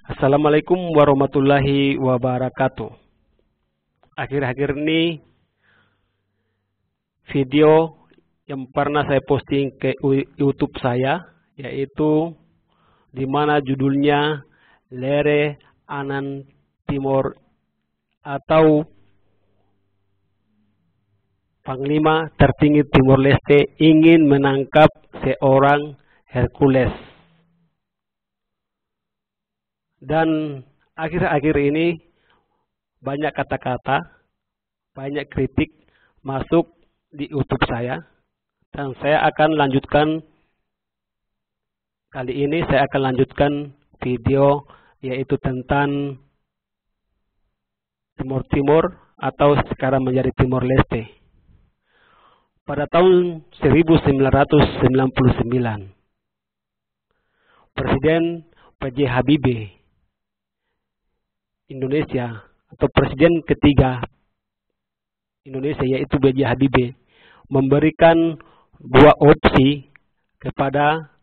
Assalamualaikum warahmatullahi wabarakatuh. Akhir-akhir ini video yang pernah saya posting ke YouTube saya, yaitu di mana judulnya Lere Anan Timor atau Panglima tertinggi Timor Leste ingin menangkap seorang Hercules. Dan akhir-akhir ini banyak kata-kata, banyak kritik masuk di YouTube saya, dan saya akan lanjutkan kali ini. Saya akan lanjutkan video yaitu tentang Timor Timur atau sekarang menjadi Timor Leste. Pada tahun 1999, Presiden PJ Habibie Indonesia atau Presiden ketiga Indonesia yaitu PJ Habibie memberikan dua opsi kepada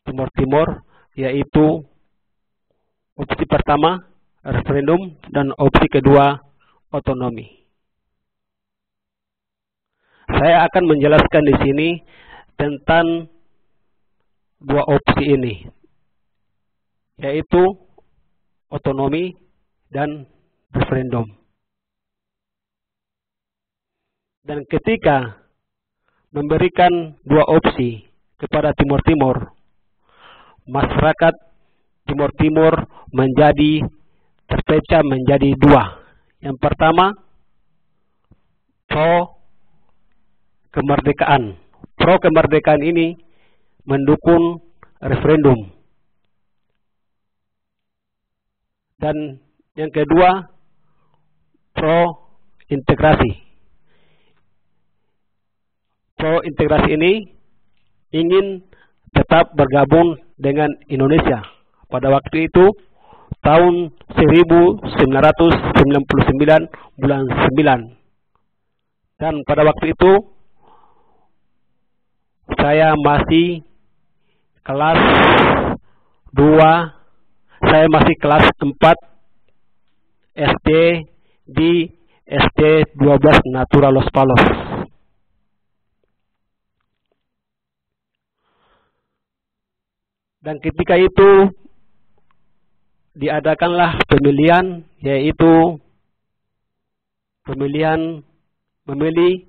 Timor Timur, yaitu opsi pertama referendum dan opsi kedua otonomi. Saya akan menjelaskan di sini tentang dua opsi ini, yaitu otonomi dan referendum. Dan ketika memberikan dua opsi kepada Timor Timur, masyarakat Timor Timur menjadi terpecah menjadi dua. Yang pertama, pro kemerdekaan. Pro kemerdekaan ini mendukung referendum. Dan yang kedua, pro integrasi. Pro integrasi ini ingin tetap bergabung dengan Indonesia. Pada waktu itu tahun 1999 bulan 9. Dan pada waktu itu saya masih kelas 2, saya masih kelas 4 SD di SD 12 Natura Los Palos. Dan ketika itu diadakanlah pemilihan, yaitu pemilihan memilih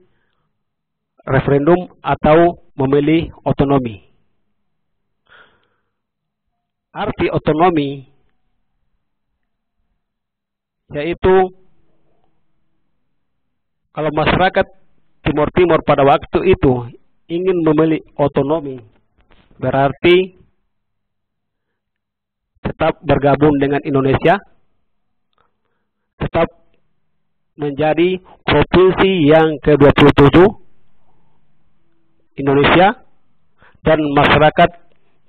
referendum atau memilih otonomi. Arti otonomi yaitu kalau masyarakat Timor Timur pada waktu itu ingin memilih otonomi, berarti tetap bergabung dengan Indonesia, tetap menjadi provinsi yang ke-27 Indonesia, dan masyarakat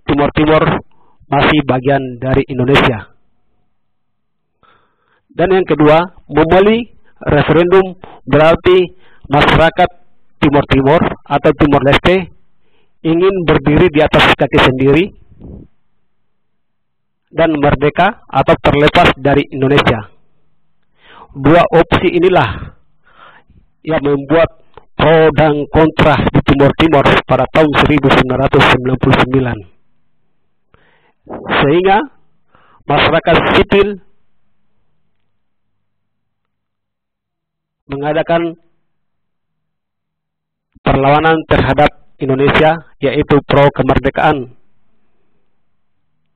Timor Timur masih bagian dari Indonesia. Dan yang kedua, memilih referendum berarti masyarakat Timor Timur atau Timor Leste ingin berdiri di atas kaki sendiri dan merdeka atau terlepas dari Indonesia. Dua opsi inilah yang membuat pro dan kontra di Timor Timur pada tahun 1999. Sehingga masyarakat sipil mengadakan perlawanan terhadap Indonesia, yaitu pro kemerdekaan.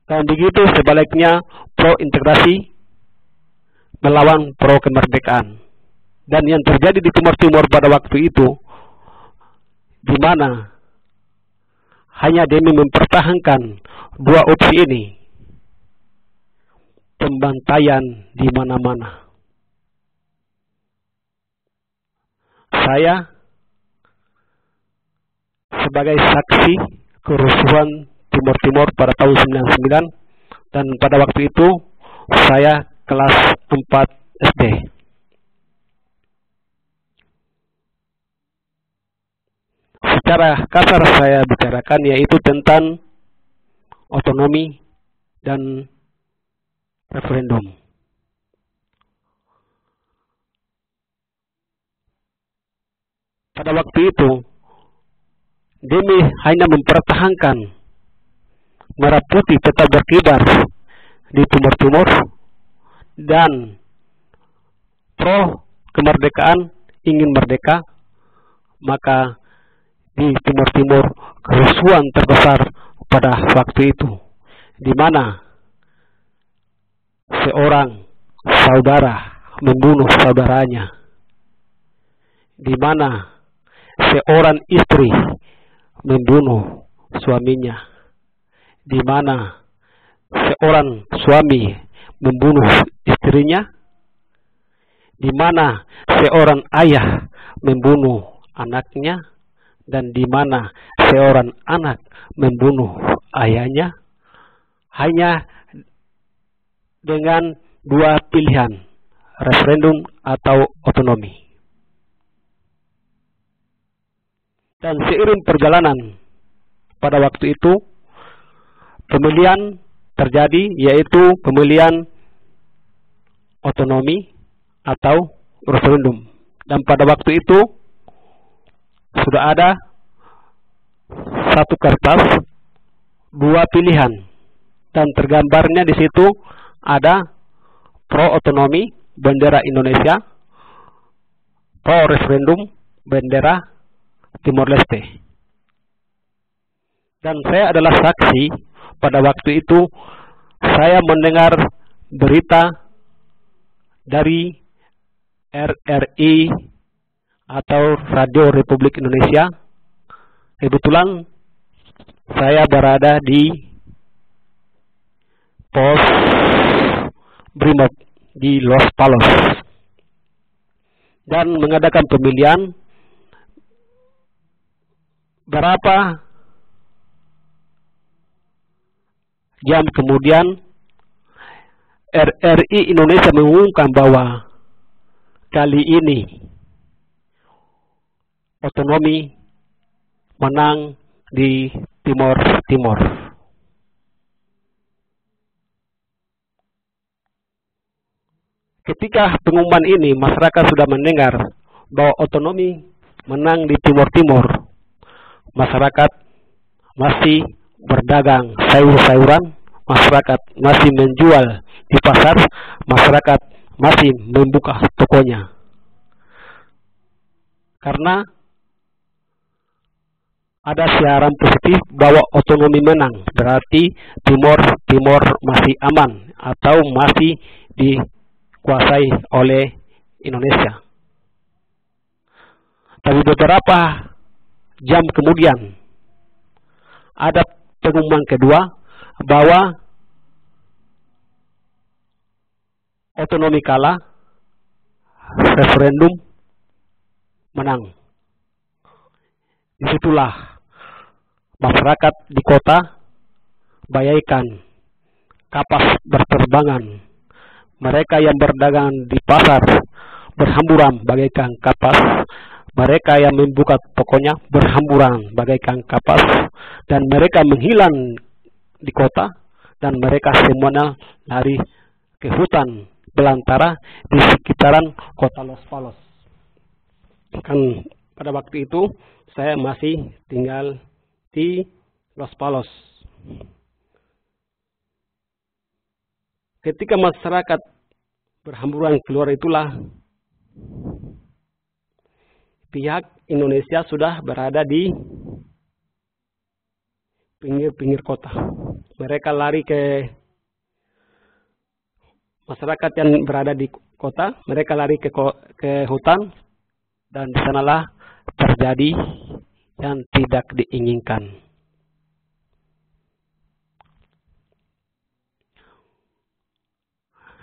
Dan begitu sebaliknya, pro integrasi melawan pro kemerdekaan. Dan yang terjadi di Timor Timur pada waktu itu, di mana hanya demi mempertahankan dua opsi ini, pembantaian di mana-mana. Saya sebagai saksi kerusuhan Timor Timur pada tahun 99, dan pada waktu itu saya kelas 4 SD. Secara kasar saya bicarakan yaitu tentang otonomi dan referendum. Pada waktu itu, demi hanya mempertahankan merah putih tetap berkibar di Timur Timur dan pro kemerdekaan ingin merdeka, maka di Timur Timur kerusuhan terbesar pada waktu itu, di mana seorang saudara membunuh saudaranya, di mana seorang istri membunuh suaminya, di mana seorang suami membunuh istrinya, di mana seorang ayah membunuh anaknya, dan di mana seorang anak membunuh ayahnya, hanya dengan dua pilihan, referendum atau otonomi. Dan seiring perjalanan pada waktu itu, pemilihan terjadi, yaitu pemilihan otonomi atau referendum. Dan pada waktu itu sudah ada satu kertas, dua pilihan, dan tergambarnya di situ ada pro otonomi, bendera Indonesia, pro referendum, bendera Timor Leste. Dan saya adalah saksi pada waktu itu. Saya mendengar berita dari RRI atau Radio Republik Indonesia. Kebetulan saya berada di pos Brimob di Los Palos dan mengadakan pemilihan. Berapa jam kemudian RRI Indonesia mengumumkan bahwa kali ini otonomi menang di Timor Timur. Ketika pengumuman ini, masyarakat sudah mendengar bahwa otonomi menang di Timor Timur. Masyarakat masih berdagang sayur-sayuran, masyarakat masih menjual di pasar, masyarakat masih membuka tokonya. Karena ada siaran positif bahwa otonomi menang, berarti Timor Timur masih aman atau masih dikuasai oleh Indonesia. Tapi beberapa jam kemudian ada pengumuman kedua bahwa otonomi kalah, referendum menang. Disitulah masyarakat di kota bagaikan kapas berterbangan. Mereka yang berdagang di pasar berhamburan bagaikan kapas. Mereka yang membuka tokonya berhamburan bagaikan kapas, dan mereka menghilang di kota, dan mereka semuanya lari ke hutan belantara di sekitaran kota Los Palos. Kan pada waktu itu saya masih tinggal di Los Palos. Ketika masyarakat berhamburan keluar itulah pihak Indonesia sudah berada di pinggir-pinggir kota. Mereka lari ke masyarakat yang berada di kota, mereka lari ke hutan, dan di sanalah terjadi yang tidak diinginkan.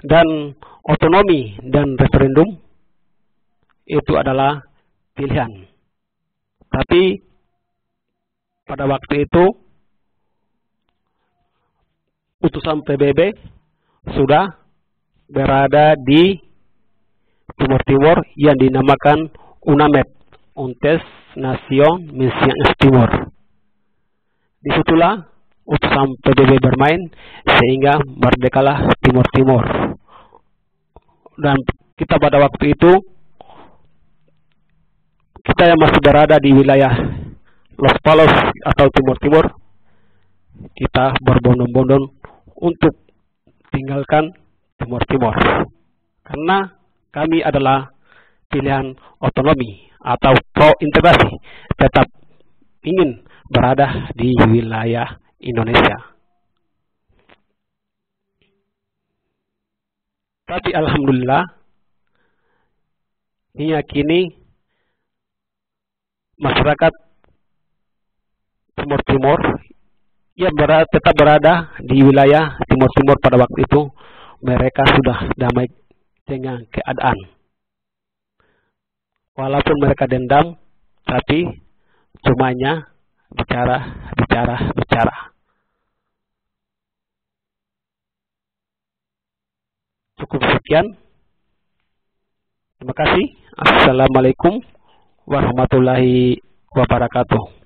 Dan otonomi dan referendum itu adalah pilihan. Tapi pada waktu itu utusan PBB sudah berada di Timur Timur yang dinamakan UNAMED, Untes Nation Mission Timor. Disitulah utusan PBB bermain, sehingga merdekalah Timur Timur. Dan kita pada waktu itu, kita yang masih berada di wilayah Los Palos atau Timur Timur, kita berbondong-bondong untuk tinggalkan Timur Timur, karena kami adalah pilihan otonomi atau pro integrasi, tetap ingin berada di wilayah Indonesia. Tapi alhamdulillah, hingga kini masyarakat Timur Timur yang tetap berada di wilayah Timur Timur pada waktu itu, mereka sudah damai dengan keadaan. Walaupun mereka dendam, tapi cumanya bicara. Cukup sekian. Terima kasih. Assalamualaikum warahmatullahi wabarakatuh.